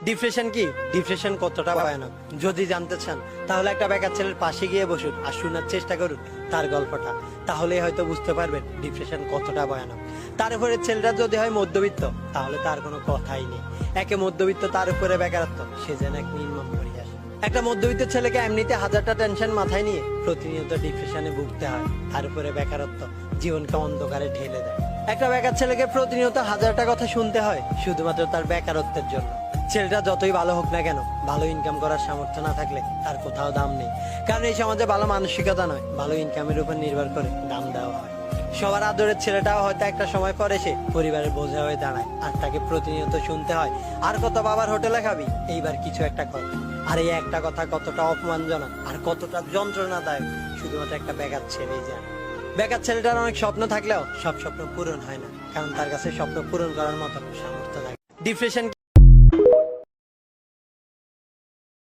Depression কি? Depression কতটা ভয়ানক যদি জানতে চান তাহলে একটা বেকার ছেলের পাশে গিয়ে বসুন আর শোনার চেষ্টা করুন তার গল্পটা, তাহলে হয়তো বুঝতে পারবেন ডিপ্রেশন কতটা ভয়ানক। তার উপরে ছেলেটা যদি হয় মধ্যবিত্ত তাহলে তার কোনো কথাই নেই। একে মধ্যবিত্ত, তার উপরে বেকারত্ব, সে যেন এক নির্মম পরিহাস। একটা মধ্যবিত্ত ছেলেকে এমনিতে হাজারটা টেনশন মাথায় নিয়ে প্রতিনিয়ত ডিপ্রেশনে ভুগতে হয়, তার উপরে বেকারত্ব জীবনকে অন্ধকারে ঢেলে দেয়। একটা বেকার ছেলেকে প্রতিনিয়ত হাজারটা কথা শুনতে হয় শুধুমাত্র তার বেকারত্বের জন্য। ছেলেটা যতই ভালো হোক না কেন, ভালো ইনকাম করার সামর্থ্য না থাকলে তার কোথাও দাম নেই। কারণ এই সমাজে ভালো মানসিকতা নয়, ভালো ইনকামের উপর নির্ভর করে দাম দেওয়া হয়। সবার আদরের ছেলেটাও হয়তো একটা সময় পরে সে পরিবারের বোঝা হয়ে দাঁড়ায়, আর তাকে প্রতিনিয়ত শুনতে হয়, আর কত বাবার হোটেলে খাবি, এইবার কিছু একটা কর। আর এই একটা কথা কতটা অপমানজনক আর কতটা যন্ত্রণাদায়ক শুধুমাত্র একটা বেকার ছেলেই জানে। বেকার ছেলেটার অনেক স্বপ্ন থাকলেও সব স্বপ্ন পূরণ হয় না, কারণ তার কাছে স্বপ্ন পূরণ করার মতো সামর্থ্য থাকে। ডিপ্রেশন